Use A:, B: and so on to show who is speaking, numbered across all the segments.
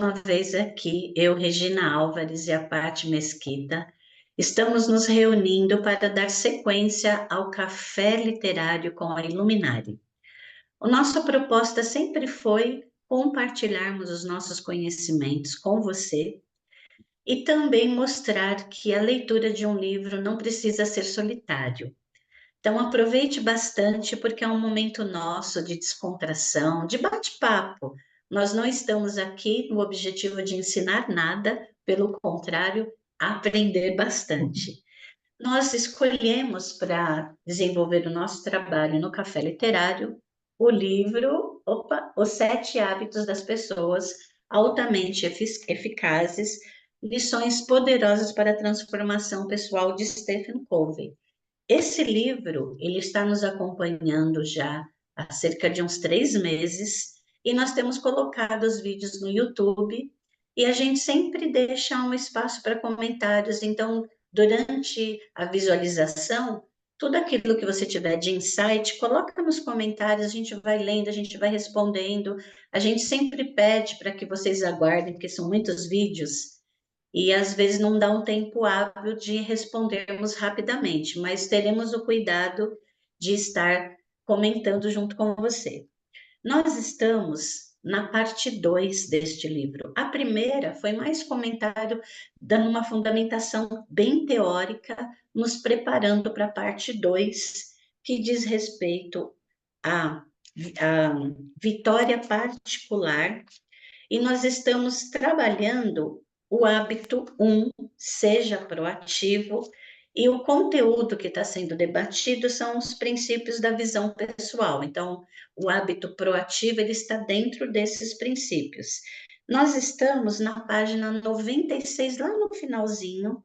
A: uma vez aqui, eu, Regina Álvares e a Paty Mesquita, estamos nos reunindo para dar sequência ao Café Literário com a Iluminari. A nossa proposta sempre foi compartilharmos os nossos conhecimentos com você e também mostrar que a leitura de um livro não precisa ser solitário. Então, aproveite bastante, porque é um momento nosso de descontração, de bate-papo. Nós não estamos aqui no objetivo de ensinar nada, pelo contrário, aprender bastante. Nós escolhemos para desenvolver o nosso trabalho no Café Literário o livro, Os Sete Hábitos das Pessoas Altamente Eficazes, Lições Poderosas para a Transformação Pessoal de Stephen Covey. Esse livro, ele está nos acompanhando já há cerca de uns 3 meses e nós temos colocado os vídeos no YouTube e a gente sempre deixa um espaço para comentários. Então, durante a visualização, tudo aquilo que você tiver de insight, coloca nos comentários, a gente vai lendo, a gente vai respondendo. A gente sempre pede para que vocês aguardem, porque são muitos vídeos e às vezes não dá um tempo hábil de respondermos rapidamente, mas teremos o cuidado de estar comentando junto com você. Nós estamos na parte 2 deste livro. A primeira foi mais comentário, dando uma fundamentação bem teórica, nos preparando para a parte 2, que diz respeito à vitória particular, e nós estamos trabalhando o hábito 1, seja proativo, e o conteúdo que está sendo debatido são os princípios da visão pessoal. Então, o hábito proativo, ele está dentro desses princípios. Nós estamos na página 96, lá no finalzinho,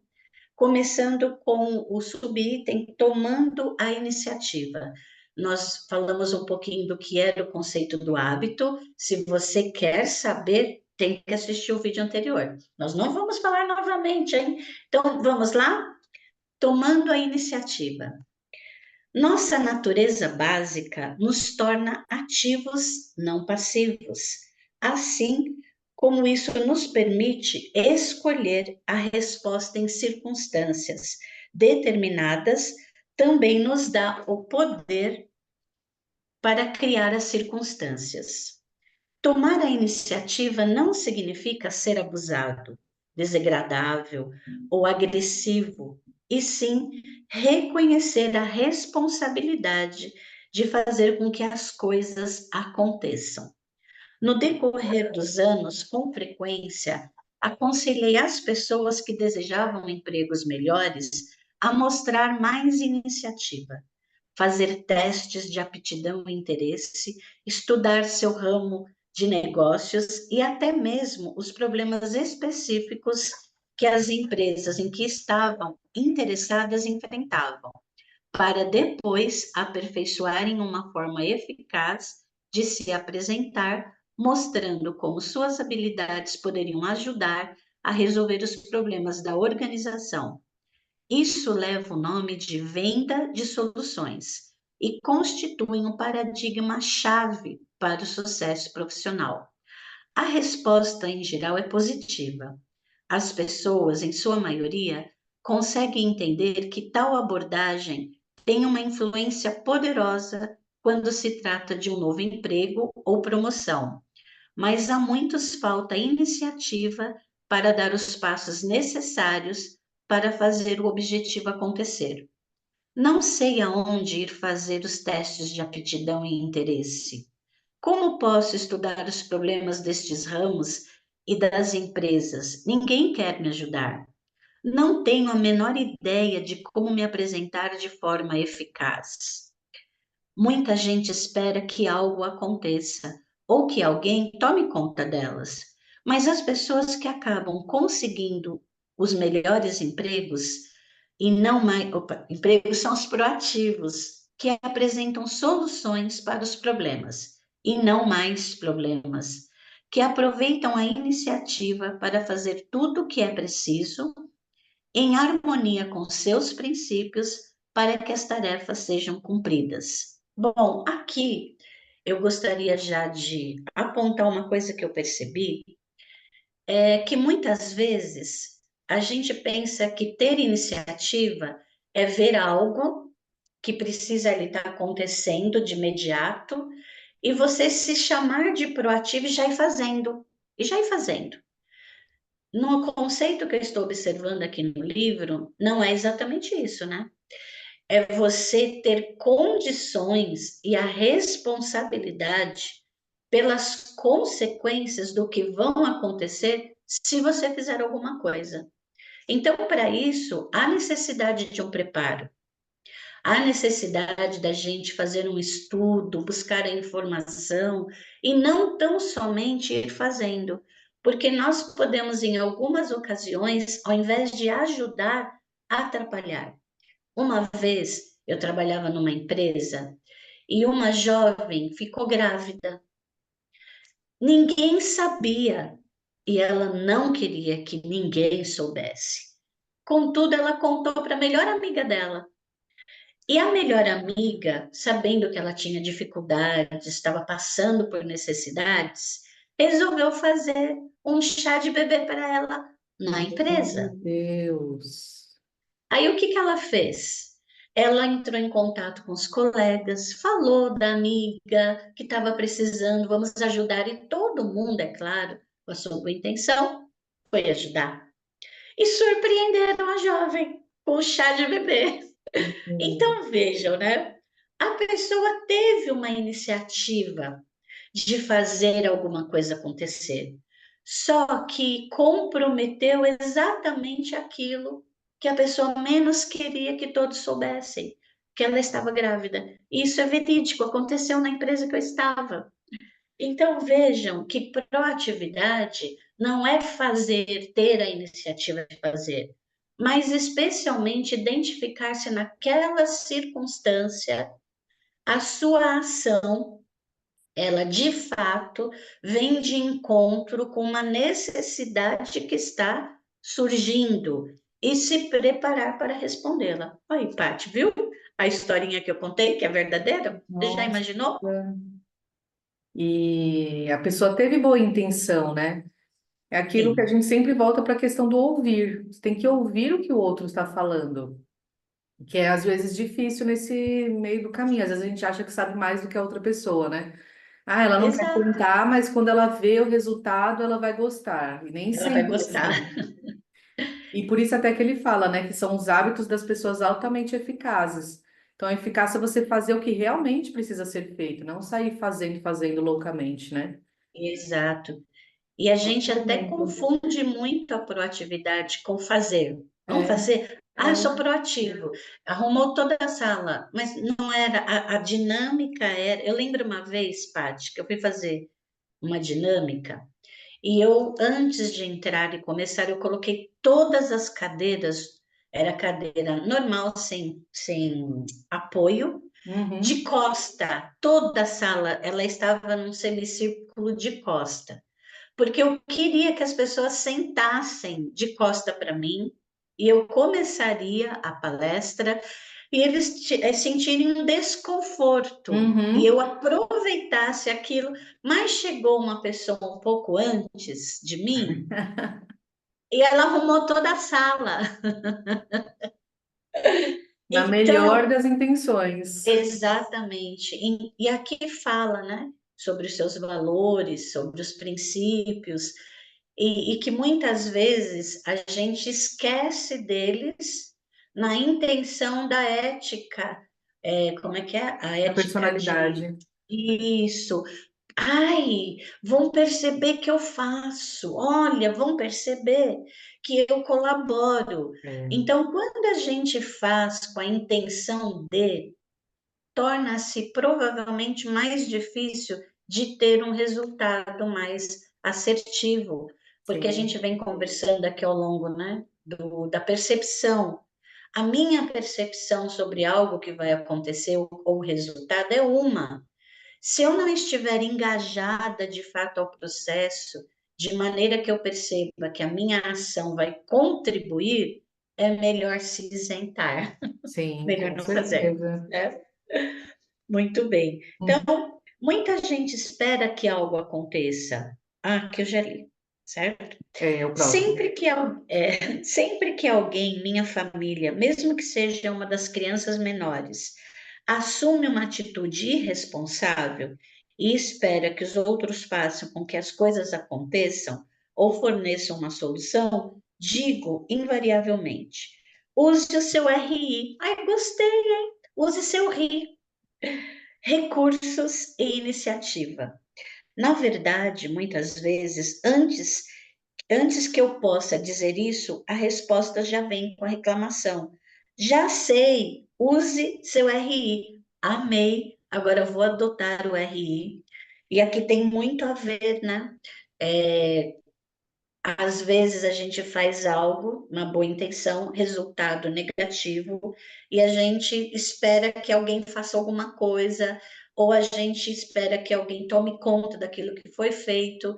A: começando com o subitem tomando a iniciativa. Nós falamos um pouquinho do que era o conceito do hábito. Se você quer saber, tem que assistir o vídeo anterior. Nós não vamos falar novamente, hein? Então, vamos lá? Tomando a iniciativa. Nossa natureza básica nos torna ativos, não passivos. Assim, como isso nos permite escolher a resposta em circunstâncias determinadas, também nos dá o poder para criar as circunstâncias. Tomar a iniciativa não significa ser abusado, desagradável ou agressivo, e sim reconhecer a responsabilidade de fazer com que as coisas aconteçam. No decorrer dos anos, com frequência, aconselhei as pessoas que desejavam empregos melhores a mostrar mais iniciativa, fazer testes de aptidão e interesse, estudar seu ramo de negócios e até mesmo os problemas específicos que as empresas em que estavam interessadas enfrentavam, para depois aperfeiçoarem uma forma eficaz de se apresentar, mostrando como suas habilidades poderiam ajudar a resolver os problemas da organização. Isso leva o nome de venda de soluções e constitui um paradigma-chave para o sucesso profissional. A resposta, em geral, é positiva. As pessoas, em sua maioria, conseguem entender que tal abordagem tem uma influência poderosa quando se trata de um novo emprego ou promoção, mas a muitos falta iniciativa para dar os passos necessários para fazer o objetivo acontecer. Não sei aonde ir fazer os testes de aptidão e interesse. Como posso estudar os problemas destes ramos e das empresas? Ninguém quer me ajudar. Não tenho a menor ideia de como me apresentar de forma eficaz. Muita gente espera que algo aconteça ou que alguém tome conta delas, mas as pessoas que acabam conseguindo os melhores empregos e não mais, empregos são os proativos, que apresentam soluções para os problemas e não mais problemas, que aproveitam a iniciativa para fazer tudo o que é preciso em harmonia com seus princípios para que as tarefas sejam cumpridas. Bom, aqui eu gostaria já de apontar uma coisa que eu percebi, é que muitas vezes a gente pensa que ter iniciativa é ver algo que precisa ali estar acontecendo de imediato e você se chamar de proativo e já ir fazendo, e já ir fazendo. No conceito que eu estou observando aqui no livro, não é exatamente isso, né? É você ter condições e a responsabilidade pelas consequências do que vão acontecer se você fizer alguma coisa. Então, para isso, há necessidade de um preparo, há necessidade da gente fazer um estudo, buscar a informação e não tão somente ir fazendo, porque nós podemos, em algumas ocasiões, ao invés de ajudar, atrapalhar. Uma vez eu trabalhava numa empresa e uma jovem ficou grávida. Ninguém sabia e ela não queria que ninguém soubesse. Contudo, ela contou para a melhor amiga dela. E a melhor amiga, sabendo que ela tinha dificuldades, estava passando por necessidades, resolveu fazer um chá de bebê para ela na
B: Meu
A: empresa.
B: Deus.
A: Aí o que que ela fez? Ela entrou em contato com os colegas, falou da amiga que estava precisando, vamos ajudar, e todo mundo, é claro, com a sua boa intenção, foi ajudar. E surpreenderam a jovem com o chá de bebê.
B: Hum.
A: Então vejam, né? A pessoa teve uma iniciativa de fazer alguma coisa acontecer, só que comprometeu exatamente aquilo que a pessoa menos queria que todos soubessem, que ela estava grávida. Isso é verídico, aconteceu na empresa que eu estava. Então vejam que proatividade não é fazer, ter a iniciativa de fazer, mas especialmente identificar-se naquela circunstância, a sua ação, ela de fato vem de encontro com uma necessidade que está surgindo e se preparar para respondê-la. Aí, Paty, viu a historinha que eu contei, que é verdadeira? Já
B: Nossa.
A: imaginou?
B: E a pessoa teve boa intenção, né? É aquilo que a
A: Sim,
B: gente sempre volta para a questão do ouvir. Você tem que ouvir o que o outro está falando, que é às vezes difícil nesse meio do caminho. Às vezes a gente acha que sabe mais do que a outra pessoa, né? Ah, ela não quer
A: exato.
B: contar, mas quando ela vê o resultado, ela vai gostar. E nem
A: Ela vai
B: sempre é
A: gostar.
B: assim. E por isso até que ele fala, né, que são os hábitos das pessoas altamente eficazes. Então, a eficácia é você fazer o que realmente precisa ser feito, não sair fazendo, fazendo loucamente, né?
A: Exato. E a gente
B: Por
A: até
B: exemplo.
A: confunde muito a proatividade com fazer. Vamos
B: É,
A: fazer? Ah, eu
B: é.
A: sou proativo. Arrumou toda a sala, mas não era, a dinâmica era. Eu lembro uma vez, Paty, que eu fui fazer uma dinâmica e eu, antes de entrar e começar, eu coloquei todas as cadeiras, era cadeira normal, sem apoio, de
B: Uhum.
A: costa. Toda a sala, ela estava num semicírculo de costa porque eu queria que as pessoas sentassem de costa para mim e eu começaria a palestra e eles sentirem um desconforto e eu
B: Uhum.
A: aproveitasse aquilo, mas chegou uma pessoa um pouco antes de mim e ela arrumou toda a sala.
B: Na melhor
A: Então,
B: das intenções.
A: exatamente. E aqui fala, né, sobre os seus valores, sobre os princípios, e que muitas vezes a gente esquece deles na intenção da ética. Como é que é? A
B: A
A: ética de
B: personalidade.
A: isso. Ai, vão perceber que eu faço. Olha, vão perceber que eu colaboro.
B: É,
A: Então, quando a gente faz com a intenção de, torna-se provavelmente mais difícil de ter um resultado mais assertivo, porque a gente
B: sim,
A: vem conversando aqui ao longo, né, da percepção. A minha percepção sobre algo que vai acontecer ou o resultado é uma. Se eu não estiver engajada de fato ao processo, de maneira que eu perceba que a minha ação vai contribuir, é melhor se isentar,
B: sim,
A: melhor
B: com
A: não fazer,
B: certeza.
A: né? Muito bem.
B: Uhum.
A: Muita gente espera que algo aconteça. Ah, que eu já li. certo?
B: É o próximo.
A: Sempre que alguém, minha família, mesmo que seja uma das crianças menores, assume uma atitude irresponsável e espera que os outros façam com que as coisas aconteçam ou forneçam uma solução, digo invariavelmente: use o seu RI. Ai, gostei, hein? Use seu RI. Recursos e iniciativa. Na verdade, muitas vezes, antes que eu possa dizer isso, a resposta já vem com a reclamação. Já sei, use seu RI. Amei, agora eu vou adotar o RI. E aqui tem muito a ver, né? É, às vezes a gente faz algo, uma boa intenção, resultado negativo, e a gente espera que alguém faça alguma coisa, ou a gente espera que alguém tome conta daquilo que foi feito.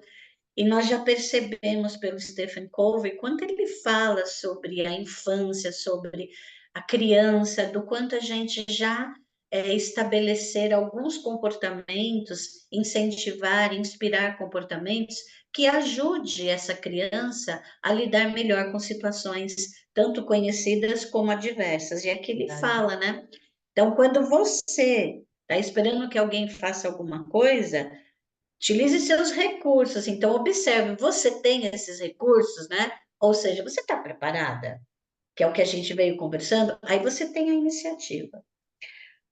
A: E nós já percebemos pelo Stephen Covey, quanto ele fala sobre a infância, sobre a criança, do quanto a gente já estabelecer alguns comportamentos, incentivar, inspirar comportamentos que ajude essa criança a lidar melhor com situações tanto conhecidas como adversas. E aqui ele
B: Verdade.
A: fala, né? Então, quando você está esperando que alguém faça alguma coisa, utilize seus recursos. Então, observe, você tem esses recursos, né? Ou seja, você está preparada? Que é o que a gente veio conversando. Aí você tem a iniciativa.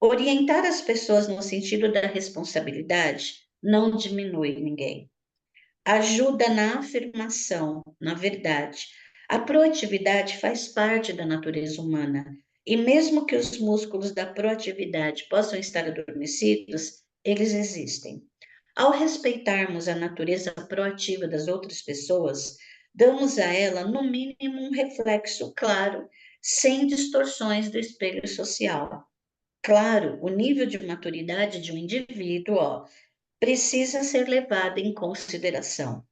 A: Orientar as pessoas no sentido da responsabilidade não diminui ninguém. Ajuda na afirmação, na verdade. A proatividade faz parte da natureza humana. E mesmo que os músculos da proatividade possam estar adormecidos, eles existem. Ao respeitarmos a natureza proativa das outras pessoas, damos a ela, no mínimo, um reflexo claro, sem distorções do espelho social. Claro, o nível de maturidade de um indivíduo, precisa ser levado em consideração.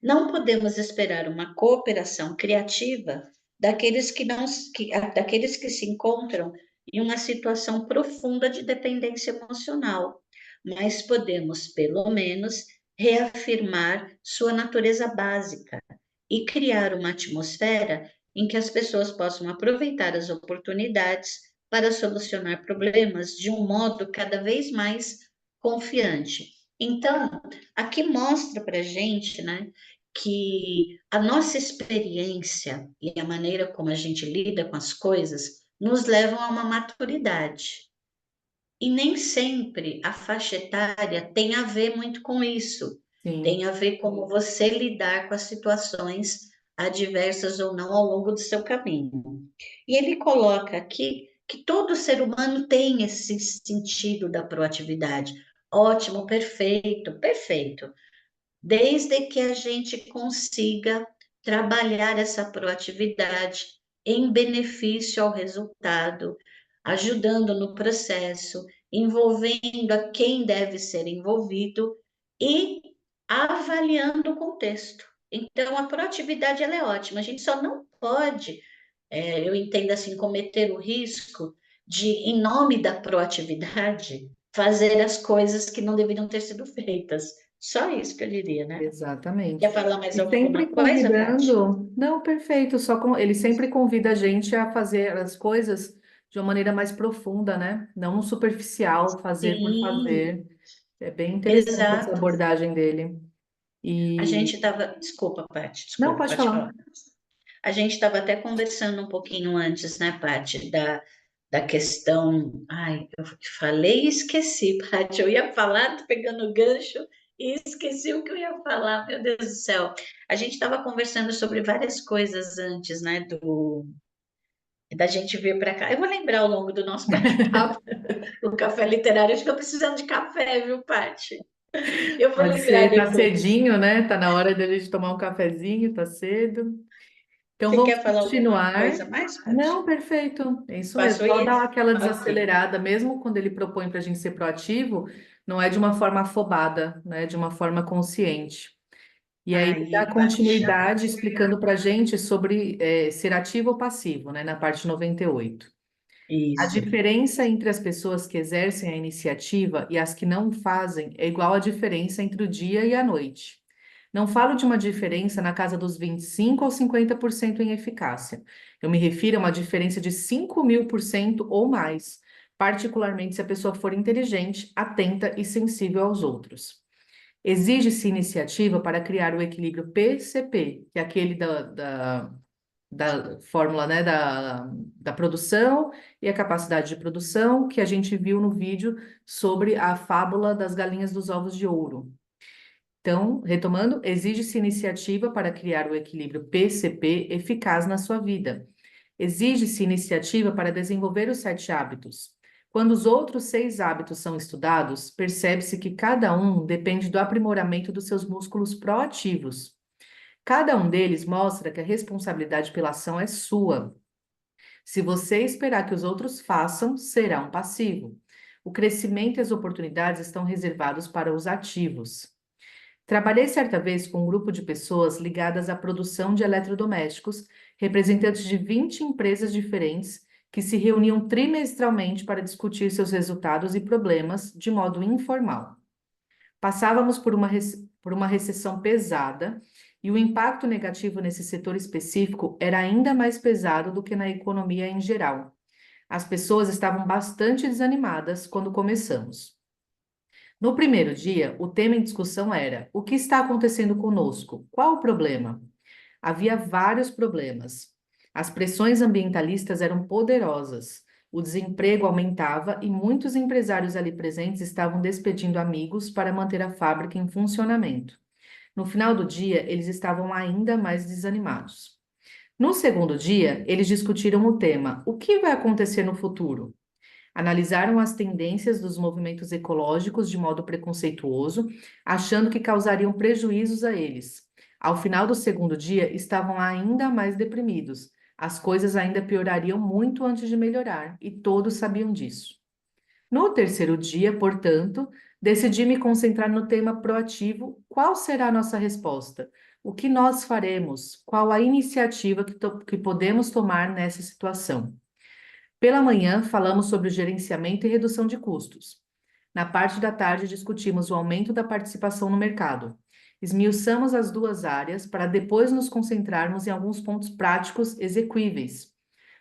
A: Não podemos esperar uma cooperação criativa daqueles que se encontram em uma situação profunda de dependência emocional, mas podemos, pelo menos, reafirmar sua natureza básica e criar uma atmosfera em que as pessoas possam aproveitar as oportunidades para solucionar problemas de um modo cada vez mais confiante. Então, aqui mostra para a gente, né, que a nossa experiência e a maneira como a gente lida com as coisas nos levam a uma maturidade. E nem sempre a faixa etária tem a ver muito com isso.
B: Sim,
A: Tem a ver como você lidar com as situações adversas ou não ao longo do seu caminho. E ele coloca aqui que todo ser humano tem esse sentido da proatividade. Ótimo, perfeito, perfeito, desde que a gente consiga trabalhar essa proatividade em benefício ao resultado, ajudando no processo, envolvendo a quem deve ser envolvido e avaliando o contexto. Então, a proatividade ela é ótima. A gente só não pode, eu entendo assim, cometer o risco de, em nome da proatividade, fazer as coisas que não deveriam ter sido feitas. Só isso que eu diria, né?
B: exatamente.
A: Quer falar mais
B: E sempre
A: alguma coisa, Paty?
B: convidando, não, perfeito, ele sempre convida a gente a fazer as coisas de uma maneira mais profunda, né? Não superficial, fazer por
A: Sim,
B: fazer. É bem interessante essa
A: exato.
B: abordagem dele.
A: A gente
B: E
A: estava. Desculpa, Paty,
B: não,
A: desculpa,
B: pode
A: pode
B: falar.
A: falar. A gente estava até conversando um pouquinho antes, né, Paty, da questão. Ai, eu falei e esqueci, Paty. Eu ia falar, tô pegando o gancho e esqueci o que eu ia falar, meu Deus do céu. A gente estava conversando sobre várias coisas antes, né, da gente vir para cá. Eu vou lembrar ao longo do nosso bate-papo, o café literário. Acho que estou precisando de café, viu, Paty? Eu vou
B: Pode
A: lembrar
B: ser, tá
A: depois.
B: cedinho, né? Tá na hora da gente tomar um cafezinho, tá cedo. Então
A: Você
B: vamos
A: quer falar alguma
B: continuar.
A: coisa mais,
B: Não,
A: Paty?
B: perfeito. É isso mesmo.
A: Posso
B: Só
A: ir?
B: dar aquela
A: Ok.
B: desacelerada, mesmo quando ele propõe para a gente ser proativo, não é de uma forma afobada, né? É de uma forma consciente. E aí ele dá
A: Aí, Paty.
B: continuidade explicando para a gente sobre ser ativo ou passivo, né? Na parte 98. A
A: Isso.
B: diferença entre as pessoas que exercem a iniciativa e as que não fazem é igual à diferença entre o dia e a noite. Não falo de uma diferença na casa dos 25 ou 50% em eficácia. Eu me refiro a uma diferença de 5.000% ou mais, particularmente se a pessoa for inteligente, atenta e sensível aos outros. Exige-se iniciativa para criar o equilíbrio PCP, que é aquele da fórmula, né, da produção e a capacidade de produção, que a gente viu no vídeo sobre a fábula das galinhas dos ovos de ouro. Então, retomando, exige-se iniciativa para criar o equilíbrio PCP eficaz na sua vida. Exige-se iniciativa para desenvolver os 7 hábitos. Quando os outros 6 hábitos são estudados, percebe-se que cada um depende do aprimoramento dos seus músculos proativos. Cada um deles mostra que a responsabilidade pela ação é sua. Se você esperar que os outros façam, será um passivo. O crescimento e as oportunidades estão reservados para os ativos. Trabalhei certa vez com um grupo de pessoas ligadas à produção de eletrodomésticos, representantes de 20 empresas diferentes, que se reuniam trimestralmente para discutir seus resultados e problemas de modo informal. Passávamos por uma recessão pesada e o impacto negativo nesse setor específico era ainda mais pesado do que na economia em geral. As pessoas estavam bastante desanimadas quando começamos. No primeiro dia, o tema em discussão era: o que está acontecendo conosco? Qual o problema? Havia vários problemas. As pressões ambientalistas eram poderosas. O desemprego aumentava e muitos empresários ali presentes estavam despedindo amigos para manter a fábrica em funcionamento. No final do dia, eles estavam ainda mais desanimados. No segundo dia, eles discutiram o tema: o que vai acontecer no futuro? Analisaram as tendências dos movimentos ecológicos de modo preconceituoso, achando que causariam prejuízos a eles. Ao final do segundo dia, estavam ainda mais deprimidos. As coisas ainda piorariam muito antes de melhorar, e todos sabiam disso. No terceiro dia, portanto, decidi me concentrar no tema proativo: qual será a nossa resposta? O que nós faremos? Qual a iniciativa que podemos tomar nessa situação? Pela manhã, falamos sobre o gerenciamento e redução de custos. Na parte da tarde, discutimos o aumento da participação no mercado. Esmiuçamos as duas áreas para depois nos concentrarmos em alguns pontos práticos exequíveis.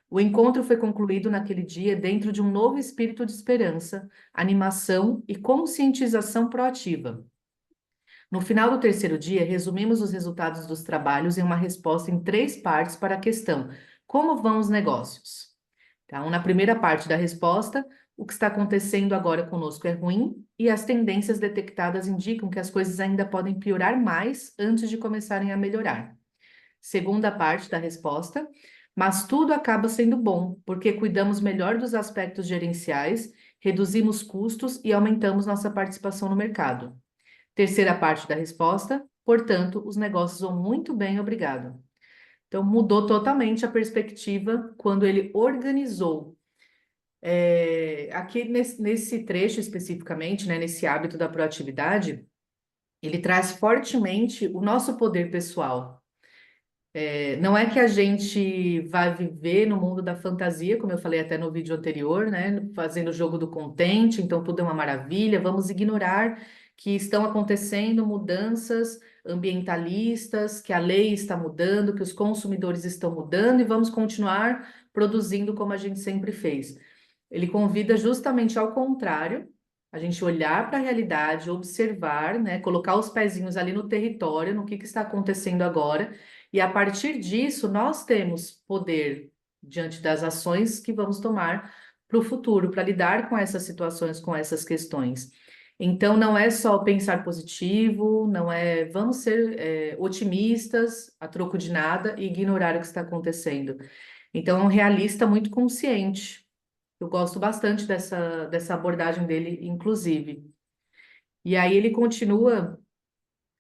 B: O encontro foi concluído naquele dia dentro de um novo espírito de esperança, animação e conscientização proativa. No final do terceiro dia, resumimos os resultados dos trabalhos em uma resposta em 3 partes para a questão: como vão os negócios? Então, na primeira parte da resposta, o que está acontecendo agora conosco é ruim e as tendências detectadas indicam que as coisas ainda podem piorar mais antes de começarem a melhorar. Segunda parte da resposta, mas tudo acaba sendo bom, porque cuidamos melhor dos aspectos gerenciais, reduzimos custos e aumentamos nossa participação no mercado. Terceira parte da resposta, portanto, os negócios vão muito bem, obrigado. Então, mudou totalmente a perspectiva quando ele organizou. Aqui nesse trecho especificamente, né, nesse hábito da proatividade, ele traz fortemente o nosso poder pessoal. Não é que a gente vai viver no mundo da fantasia, como eu falei até no vídeo anterior, né, fazendo o jogo do contente, então tudo é uma maravilha, vamos ignorar que estão acontecendo mudanças ambientalistas, que a lei está mudando, que os consumidores estão mudando e vamos continuar produzindo como a gente sempre fez. Ele convida justamente ao contrário, a gente olhar para a realidade, observar, né, colocar os pezinhos ali no território, no que está acontecendo agora, e a partir disso nós temos poder diante das ações que vamos tomar para o futuro, para lidar com essas situações, com essas questões. Então, não é só pensar positivo, não é vamos ser otimistas a troco de nada e ignorar o que está acontecendo. Então, é um realista muito consciente. Eu gosto bastante dessa abordagem dele, inclusive. E aí ele continua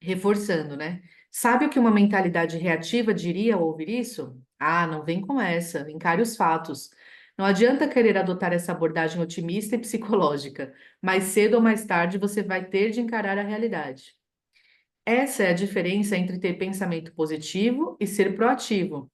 B: reforçando, né? Sabe o que uma mentalidade reativa diria ao ouvir isso? Ah, não vem com essa, encare os fatos. Não adianta querer adotar essa abordagem otimista e psicológica. Mais cedo ou mais tarde você vai ter de encarar a realidade. Essa é a diferença entre ter pensamento positivo e ser proativo.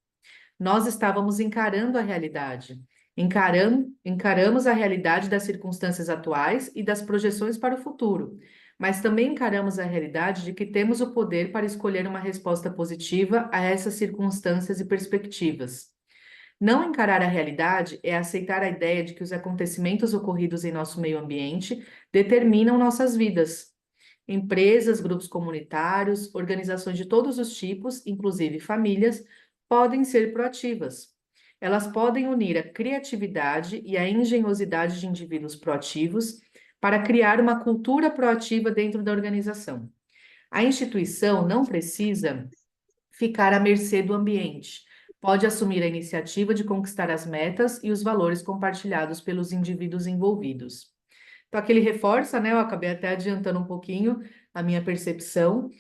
B: Nós estávamos encarando a realidade. Encaramos a realidade das circunstâncias atuais e das projeções para o futuro. mas também encaramos a realidade de que temos o poder para escolher uma resposta positiva a essas circunstâncias e perspectivas. Não encarar a realidade é aceitar a ideia de que os acontecimentos ocorridos em nosso meio ambiente determinam nossas vidas. Empresas, grupos comunitários, organizações de todos os tipos, inclusive famílias, podem ser proativas. Elas podem unir a criatividade e a engenhosidade de indivíduos proativos para criar uma cultura proativa dentro da organização. A instituição não precisa ficar à mercê do ambiente. Pode assumir a iniciativa de conquistar as metas e os valores compartilhados pelos indivíduos envolvidos. Então, aqui ele reforça, né? Eu acabei até adiantando um pouquinho a minha percepção.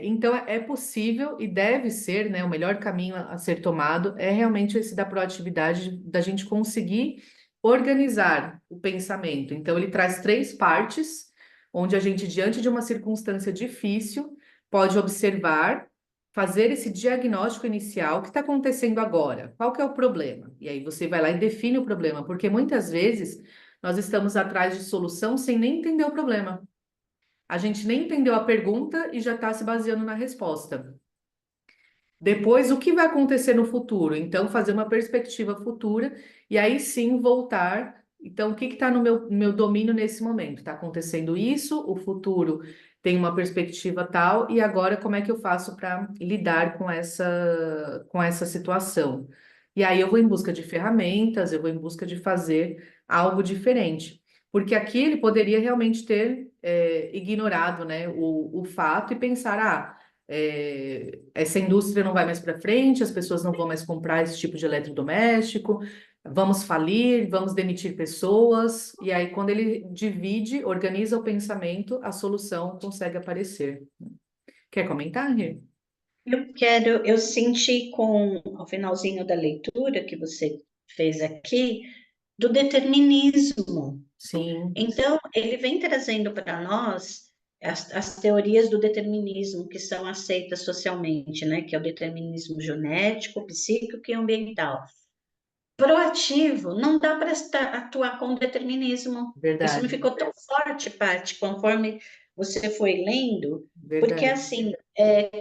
B: Então, é possível e deve ser, né? O melhor caminho a ser tomado é realmente esse da proatividade, da gente conseguir organizar o pensamento. Então, ele traz três partes, onde a gente, diante de uma circunstância difícil, pode observar, fazer esse diagnóstico inicial, o que está acontecendo agora? Qual que é o problema? E aí você vai lá e define o problema, porque muitas vezes nós estamos atrás de solução sem nem entender o problema. A gente nem entendeu a pergunta e já está se baseando na resposta. Depois, o que vai acontecer no futuro? Então, fazer uma perspectiva futura e aí sim voltar. Então, o que está no meu domínio nesse momento? Está acontecendo isso, o futuro tem uma perspectiva tal, e agora como é que eu faço para lidar com essa situação? E aí eu vou em busca de ferramentas, eu vou em busca de fazer algo diferente. Porque aqui ele poderia realmente ter ignorado, né, o fato e pensar, essa indústria não vai mais para frente, as pessoas não vão mais comprar esse tipo de eletrodoméstico, vamos falir, vamos demitir pessoas, e aí quando ele divide, organiza o pensamento, a solução consegue aparecer. Quer comentar, Rê?
A: Eu senti com o finalzinho da leitura que você fez aqui, do determinismo.
B: Sim,
A: Então, ele vem trazendo para nós as teorias do determinismo que são aceitas socialmente, né? Que é o determinismo genético, psíquico e ambiental. Proativo, não dá para atuar com determinismo. Isso me
B: verdade,
A: ficou tão forte, Paty, conforme você foi lendo, porque
B: verdade.
A: assim,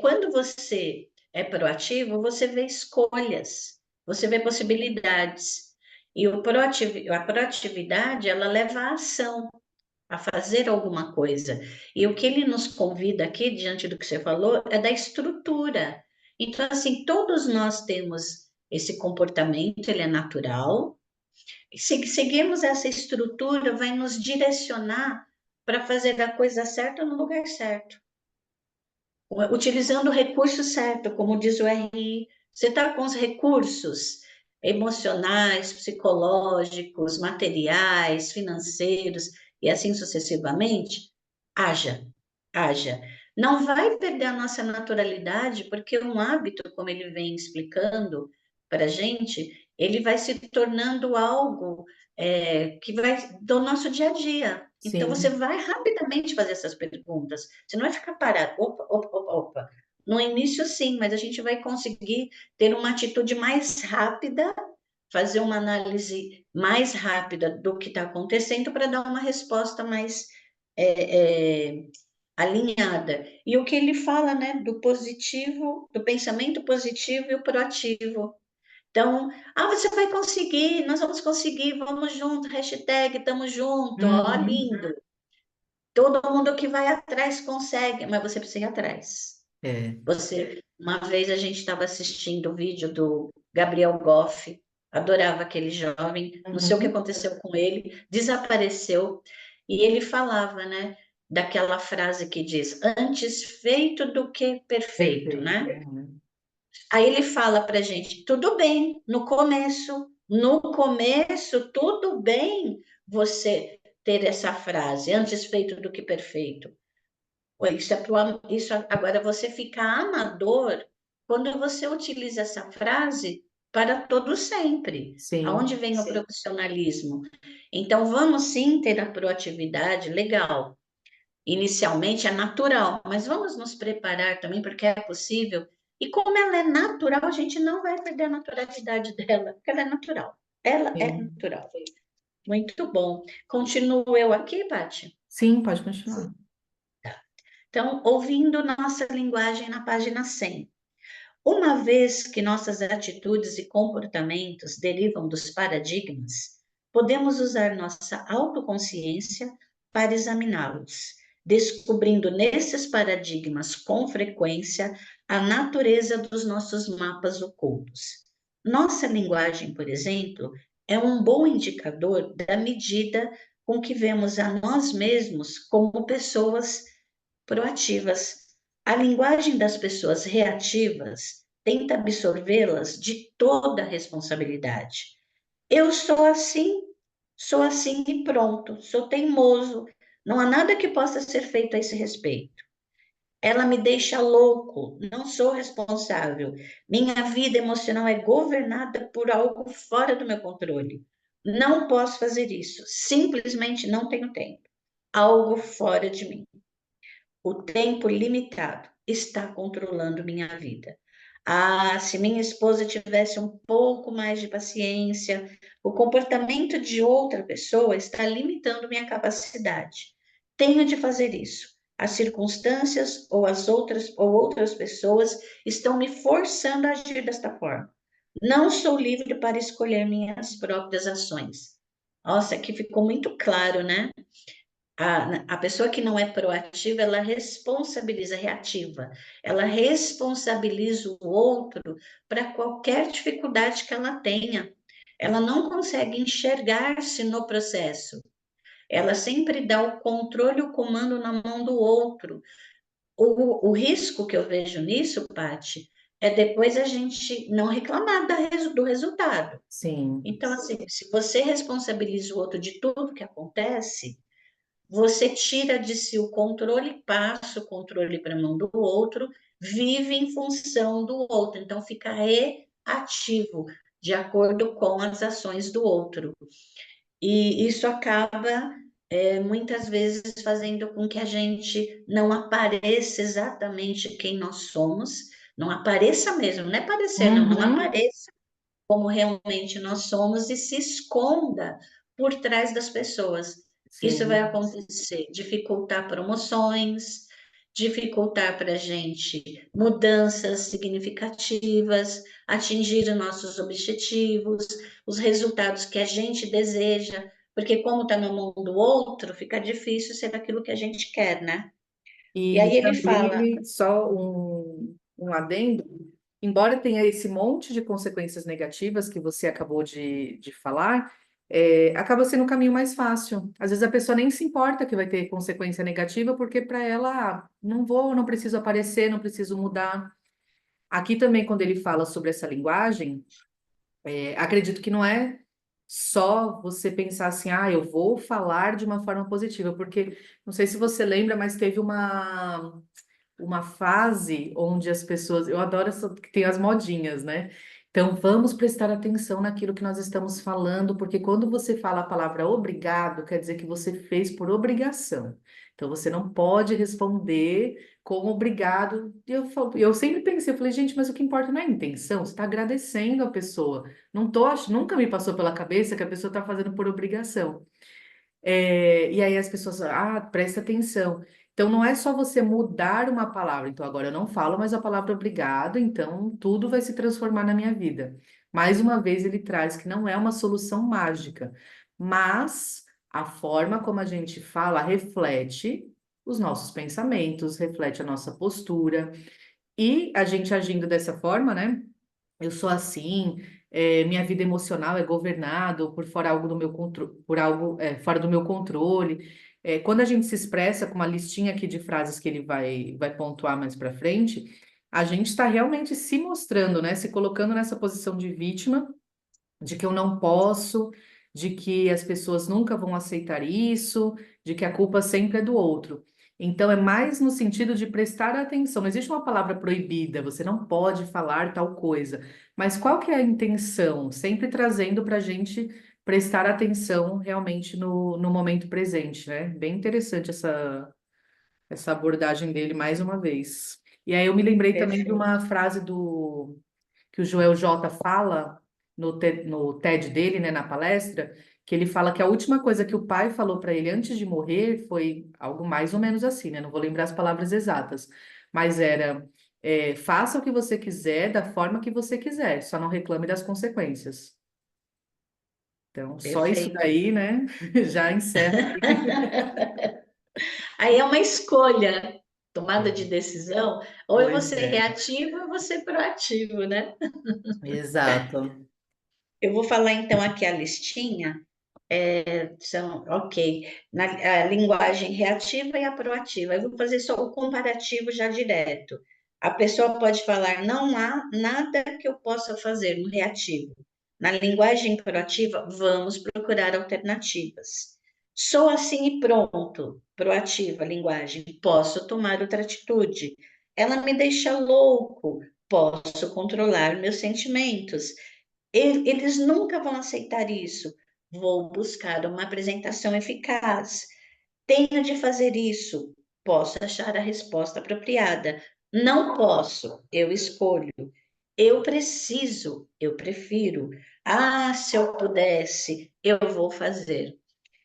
A: quando você é proativo, você vê escolhas, você vê possibilidades. E a proatividade, ela leva à ação, a fazer alguma coisa. E o que ele nos convida aqui, diante do que você falou, é da estrutura. Então, assim, todos nós temos esse comportamento, ele é natural. E se seguirmos essa estrutura, vai nos direcionar para fazer a coisa certa no lugar certo, utilizando o recurso certo, como diz o RI. Você está com os recursos emocionais, psicológicos, materiais, financeiros e assim sucessivamente, haja, haja. Não vai perder a nossa naturalidade, porque um hábito, como ele vem explicando para a gente, ele vai se tornando algo que vai do nosso dia a dia. Então, você
B: Sim,
A: vai rapidamente fazer essas perguntas. Você não vai ficar parado. Opa, opa, opa, opa. No início, sim, mas a gente vai conseguir ter uma atitude mais rápida, fazer uma análise mais rápida do que está acontecendo para dar uma resposta mais é, é, alinhada. E o que ele fala, né, do positivo, do pensamento positivo e o proativo. Então, você vai conseguir, nós vamos conseguir, vamos junto, hashtag, tamo junto, ó,
B: uhum.
A: lindo. Todo mundo que vai atrás consegue, mas você precisa ir atrás.
B: É,
A: Uma vez a gente estava assistindo o vídeo do Gabriel Goff, adorava aquele jovem, não sei o que
B: uhum.
A: aconteceu com ele, desapareceu, e ele falava, né, daquela frase que diz, antes feito do que perfeito,
B: Perfeito.
A: né?
B: Uhum.
A: Aí ele fala para gente, tudo bem, no começo, tudo bem você ter essa frase, antes feito do que perfeito. Isso agora você fica amador quando você utiliza essa frase para todo sempre. Aonde
B: Sim,
A: vem o profissionalismo? Então, vamos sim ter a proatividade, legal. Inicialmente é natural, mas vamos nos preparar também, porque é possível. E como ela é natural, a gente não vai perder a naturalidade dela, porque ela é natural. Ela é
B: sim.
A: natural. Muito bom. Continuo eu aqui, Paty?
B: Sim, pode continuar.
A: Então, ouvindo nossa linguagem na página 100. Uma vez que nossas atitudes e comportamentos derivam dos paradigmas, podemos usar nossa autoconsciência para examiná-los, descobrindo nesses paradigmas com frequência a natureza dos nossos mapas ocultos. Nossa linguagem, por exemplo, é um bom indicador da medida com que vemos a nós mesmos como pessoas proativas. A linguagem das pessoas reativas tenta absorvê-las de toda a responsabilidade. Eu sou assim e pronto, sou teimoso, não há nada que possa ser feito a esse respeito. Ela me deixa louco, não sou responsável. Minha vida emocional é governada por algo fora do meu controle. Não posso fazer isso, simplesmente não tenho tempo. Algo fora de mim. O tempo limitado está controlando minha vida. Ah, se minha esposa tivesse um pouco mais de paciência, o comportamento de outra pessoa está limitando minha capacidade. Tenho de fazer isso. As circunstâncias ou outras pessoas estão me forçando a agir desta forma. Não sou livre para escolher minhas próprias ações. Nossa, aqui ficou muito claro, né? A pessoa que não é proativa, ela responsabiliza, reativa, ela responsabiliza o outro para qualquer dificuldade que ela tenha. Ela não consegue enxergar-se no processo. Ela sempre dá o controle, o comando na mão do outro. O risco que eu vejo nisso, Paty, é depois a gente não reclamar do resultado.
B: Sim.
A: Então, assim, se você responsabiliza o outro de tudo que acontece, você tira de si o controle, passa o controle para a mão do outro, vive em função do outro, então fica reativo, de acordo com as ações do outro. E isso acaba, muitas vezes, fazendo com que a gente não apareça exatamente quem nós somos, não apareça mesmo, não é parecer, não, não
B: Uhum.
A: apareça como realmente nós somos e se esconda por trás das pessoas. Isso vai
B: Sim.
A: acontecer, dificultar promoções, dificultar para a gente mudanças significativas, atingir os nossos objetivos, os resultados que a gente deseja, porque como está na mão do outro, fica difícil ser aquilo que a gente quer, né? E
B: E
A: aí ele fala,
B: também, só um adendo, embora tenha esse monte de consequências negativas que você acabou de falar, acaba sendo o caminho mais fácil. Às vezes a pessoa nem se importa que vai ter consequência negativa, porque para ela, não vou, não preciso aparecer, não preciso mudar. Aqui também, quando ele fala sobre essa linguagem, acredito que não é só você pensar assim, ah, eu vou falar de uma forma positiva, porque não sei se você lembra, mas teve uma fase onde as pessoas, eu adoro essa, que tem as modinhas, né? Então vamos prestar atenção naquilo que nós estamos falando, porque quando você fala a palavra obrigado, quer dizer que você fez por obrigação. Então você não pode responder com obrigado. E eu sempre pensei, eu falei, gente, mas o que importa não é a intenção, você está agradecendo a pessoa. Não tô, nunca me passou pela cabeça que a pessoa está fazendo por obrigação. E aí as pessoas, presta atenção. Então não é só você mudar uma palavra. Então agora eu não falo mais a palavra obrigado, então tudo vai se transformar na minha vida. Mais uma vez ele traz que não é uma solução mágica, mas a forma como a gente fala reflete os nossos pensamentos, reflete a nossa postura. E a gente agindo dessa forma, né? Eu sou assim, minha vida emocional é governado por fora algo do meu por algo fora do meu controle. Quando a gente se expressa com uma listinha aqui de frases que ele vai pontuar mais para frente, a gente está realmente se mostrando, né? Se colocando nessa posição de vítima, de que eu não posso, de que as pessoas nunca vão aceitar isso, de que a culpa sempre é do outro. Então, é mais no sentido de prestar atenção. Não existe uma palavra proibida, você não pode falar tal coisa. Mas qual que é a intenção? Sempre trazendo para a gente prestar atenção realmente no momento presente, né? Bem interessante essa abordagem dele mais uma vez. E aí eu me lembrei também de
A: perfeito.
B: uma frase que o Joel J fala no TED dele, né, na palestra, que ele fala que a última coisa que o pai falou para ele antes de morrer foi algo mais ou menos assim, né? Não vou lembrar as palavras exatas, mas era faça o que você quiser, da forma que você quiser, só não reclame das consequências. Então, só isso
A: Perfeito.
B: daí, né? Já encerra aí.
A: Aí é uma escolha, tomada de
B: É,
A: decisão, ou eu vou
B: pois
A: ser
B: é,
A: reativo ou eu vou ser proativo, né?
B: exato.
A: Eu vou falar então aqui a listinha. São, ok, a linguagem reativa e a proativa. Eu vou fazer só o comparativo já direto. A pessoa pode falar, não há nada que eu possa fazer no reativo. Na linguagem proativa, vamos procurar alternativas. Sou assim e pronto. Proativa, linguagem, posso tomar outra atitude. Ela me deixa louco, posso controlar meus sentimentos. Eles nunca vão aceitar isso. Vou buscar uma apresentação eficaz. Tenho de fazer isso. Posso achar a resposta apropriada. Não posso, eu escolho. Eu preciso, eu prefiro. Ah, se eu pudesse, eu vou fazer.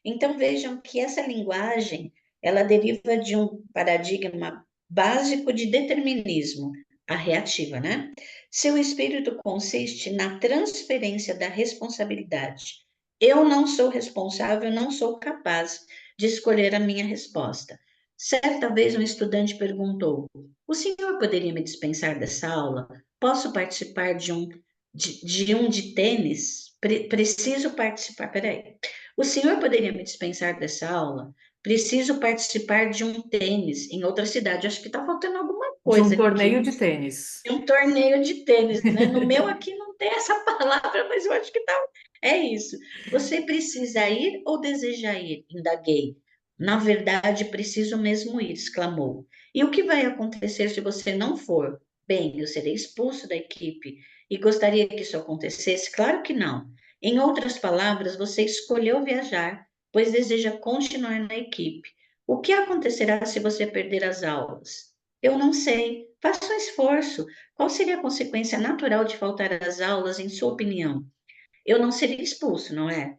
A: Então vejam que essa linguagem, ela deriva de um paradigma básico de determinismo, a reativa, né? Seu espírito consiste na transferência da responsabilidade. Eu não sou responsável, não sou capaz de escolher a minha resposta. Certa vez um estudante perguntou: "O senhor poderia me dispensar dessa aula? Posso participar de tênis? Preciso participar." Peraí. "O senhor poderia me dispensar dessa aula? Preciso participar de um tênis em outra cidade." Acho que está faltando alguma
B: De um
A: coisa
B: torneio
A: aqui.
B: de tênis.
A: É um torneio de tênis, né? No meu aqui não tem essa palavra, mas eu acho que tá. É isso. Você precisa ir ou deseja ir? Indaguei. Na verdade, preciso mesmo ir, exclamou. E o que vai acontecer se você não for? Bem, eu serei expulso da equipe. E gostaria que isso acontecesse? Claro que não. Em outras palavras, você escolheu viajar, pois deseja continuar na equipe. O que acontecerá se você perder as aulas? Eu não sei. Faça um esforço. Qual seria a consequência natural de faltar às aulas, em sua opinião? Eu não seria expulso, não é?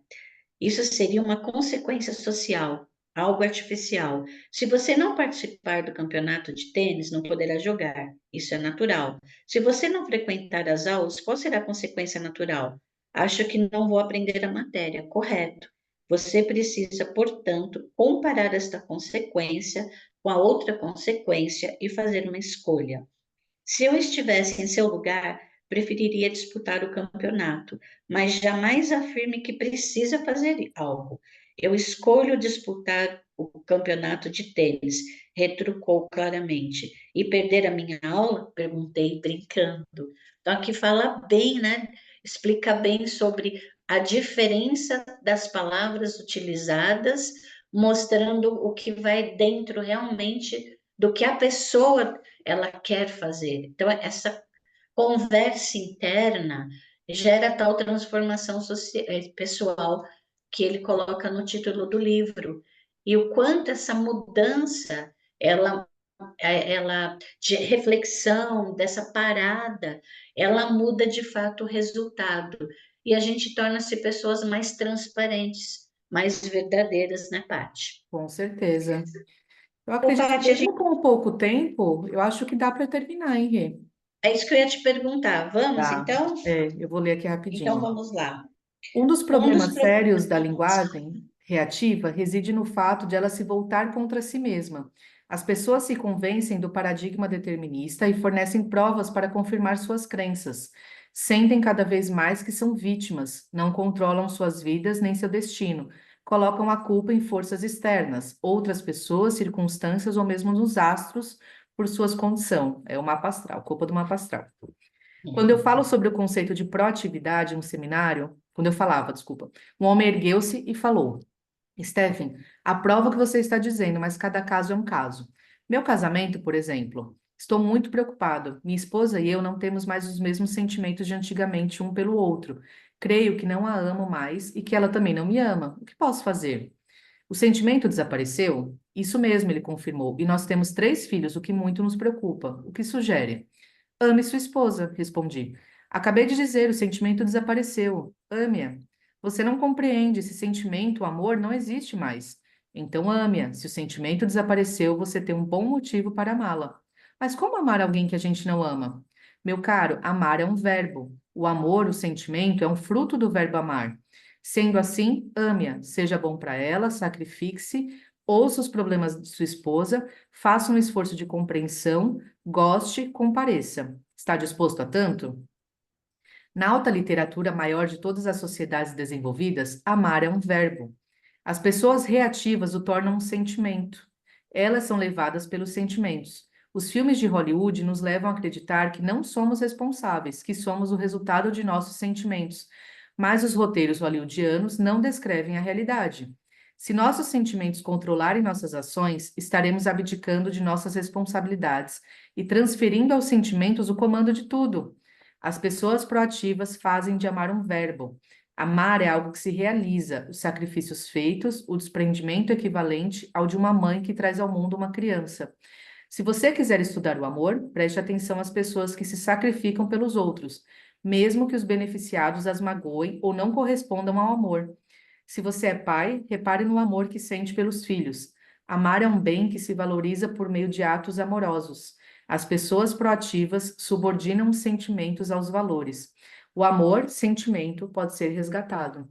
A: Isso seria uma consequência social, algo artificial. Se você não participar do campeonato de tênis, não poderá jogar. Isso é natural. Se você não frequentar as aulas, qual será a consequência natural? Acho que não vou aprender a matéria. Correto. Você precisa, portanto, comparar esta consequência com a outra consequência e fazer uma escolha. Se eu estivesse em seu lugar, preferiria disputar o campeonato, mas jamais afirme que precisa fazer algo. Eu escolho disputar o campeonato de tênis, retrucou claramente. E perder a minha aula? Perguntei, brincando. Então, aqui fala bem, né? Explica bem sobre a diferença das palavras utilizadas, mostrando o que vai dentro realmente do que a pessoa ela quer fazer. Então, essa conversa interna gera tal transformação pessoal que ele coloca no título do livro. E o quanto essa mudança, ela, ela de reflexão, dessa parada, ela muda de fato o resultado. E a gente torna-se pessoas mais transparentes, mais verdadeiras, né, Paty?
B: Com certeza. Eu
A: Ô,
B: acredito que
A: Paty,
B: mesmo com pouco tempo, eu acho que dá para terminar, hein, Rê?
A: é isso que eu ia te perguntar. Vamos,
B: Tá.
A: então?
B: Eu vou ler aqui
A: Então,
B: rapidinho.
A: vamos lá.
B: Um dos
A: Um dos
B: problemas sérios da
A: problemas.
B: linguagem reativa reside no fato de ela se voltar contra si mesma. As pessoas se convencem do paradigma determinista e fornecem provas para confirmar suas crenças. Sentem cada vez mais que são vítimas, não controlam suas vidas nem seu destino. Colocam a culpa em forças externas, outras pessoas, circunstâncias ou mesmo nos astros por suas condição. É o mapa astral, culpa do mapa astral. Quando eu falo sobre o conceito de proatividade no seminário, quando eu falava, desculpa, um homem ergueu-se e falou: Stephen, aprova o que você está dizendo, mas cada caso é um caso. Meu casamento, por exemplo, estou muito preocupado. Minha esposa e eu não temos mais os mesmos sentimentos de antigamente um pelo outro. Creio que não a amo mais e que ela também não me ama. O que posso fazer? O sentimento desapareceu? Isso mesmo, ele confirmou. E nós temos 3 filhos, o que muito nos preocupa. O que sugere? Ame sua esposa, respondi. Acabei de dizer, o sentimento desapareceu. Ame-a. Você não compreende esse sentimento, o amor não existe mais. Então ame-a. Se o sentimento desapareceu, você tem um bom motivo para amá-la. Mas como amar alguém que a gente não ama? Meu caro, amar é um verbo. O amor, o sentimento, é um fruto do verbo amar. Sendo assim, ame-a. Seja bom para ela, sacrifique-se, ouça os problemas de sua esposa, faça um esforço de compreensão, goste, compareça. Está disposto a tanto? Na alta literatura maior de todas as sociedades desenvolvidas, amar é um verbo. As pessoas reativas o tornam um sentimento. Elas são levadas pelos sentimentos. Os filmes de Hollywood nos levam a acreditar que não somos responsáveis, que somos o resultado de nossos sentimentos. Mas os roteiros hollywoodianos não descrevem a realidade. Se nossos sentimentos controlarem nossas ações, estaremos abdicando de nossas responsabilidades e transferindo aos sentimentos o comando de tudo. As pessoas proativas fazem de amar um verbo. Amar é algo que se realiza, os sacrifícios feitos, o desprendimento equivalente ao de uma mãe que traz ao mundo uma criança. Se você quiser estudar o amor, preste atenção às pessoas que se sacrificam pelos outros, mesmo que os beneficiados as magoem ou não correspondam ao amor. Se você é pai, repare no amor que sente pelos filhos. Amar é um bem que se valoriza por meio de atos amorosos. As pessoas proativas subordinam os sentimentos aos valores. O amor, sentimento, pode ser resgatado.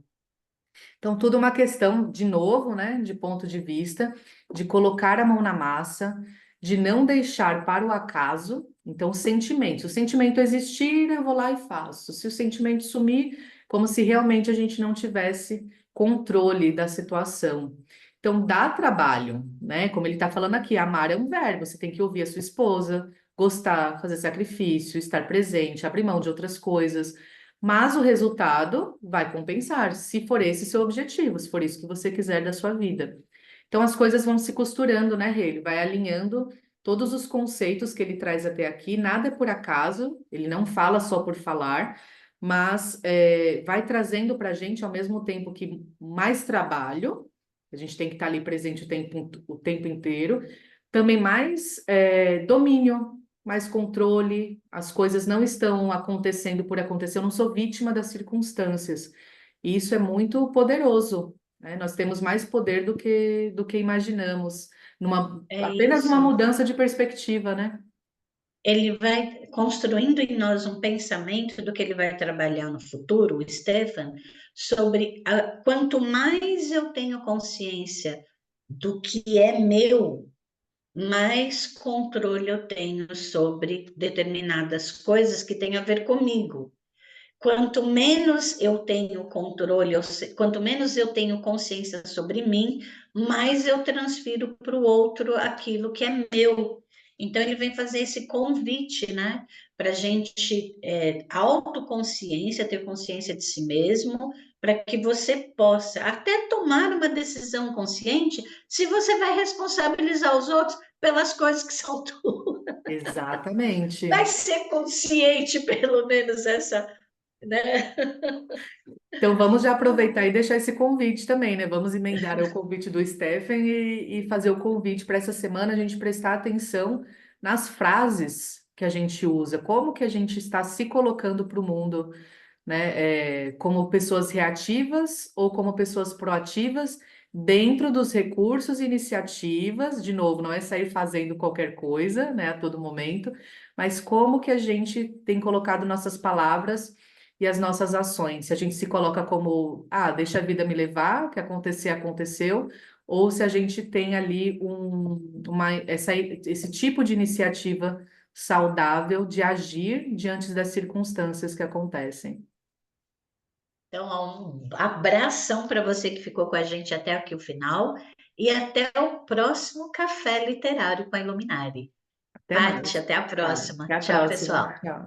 B: Então, tudo uma questão, de novo, né, de ponto de vista, de colocar a mão na massa, de não deixar para o acaso. Então, o sentimento. Se o sentimento existir, eu vou lá e faço. Se o sentimento sumir, como se realmente a gente não tivesse controle da situação. Então, dá trabalho, né? Como ele está falando aqui, amar é um verbo. Você tem que ouvir a sua esposa, gostar, fazer sacrifício, estar presente, abrir mão de outras coisas. Mas o resultado vai compensar, se for esse seu objetivo, se for isso que você quiser da sua vida. Então as coisas vão se costurando, né, Rei? Ele vai alinhando todos os conceitos que ele traz até aqui, nada é por acaso, ele não fala só por falar, mas vai trazendo para a gente, ao mesmo tempo que mais trabalho, a gente tem que estar ali presente o tempo inteiro, também mais domínio, mais controle, as coisas não estão acontecendo por acontecer, eu não sou vítima das circunstâncias. E isso é muito poderoso, né? Nós temos mais poder do que imaginamos,
A: É
B: apenas uma
A: isso.
B: mudança de perspectiva, né?
A: Ele vai construindo em nós um pensamento do que ele vai trabalhar no futuro, o Stefan, sobre quanto mais eu tenho consciência do que é meu, mais controle eu tenho sobre determinadas coisas que têm a ver comigo. Quanto menos eu tenho controle, quanto menos eu tenho consciência sobre mim, mais eu transfiro para o outro aquilo que é meu. Então, ele vem fazer esse convite, né, para a gente, autoconsciência, ter consciência de si mesmo, para que você possa até tomar uma decisão consciente, se você vai responsabilizar os outros pelas coisas que são tuas. Vai
B: Exatamente.
A: ser consciente, pelo menos, essa, né?
B: Então vamos já aproveitar e deixar esse convite também, né? Vamos emendar o convite do Stephen e fazer o convite para essa semana a gente prestar atenção nas frases que a gente usa, como que a gente está se colocando para o mundo, né? Como pessoas reativas ou como pessoas proativas dentro dos recursos e iniciativas, de novo, não é sair fazendo qualquer coisa, né, a todo momento, mas como que a gente tem colocado nossas palavras e as nossas ações. Se a gente se coloca como, deixa a vida me levar, o que acontecer, aconteceu, ou se a gente tem ali esse tipo de iniciativa saudável de agir diante das circunstâncias que acontecem.
A: Então, um abração para você que ficou com a gente até aqui o final e até o próximo Café Literário com a Iluminari.
B: Até
A: Paty,
B: mais.
A: até a
B: Tá.
A: próxima.
B: Até a
A: Tchau,
B: próxima.
A: pessoal.
B: Tchau.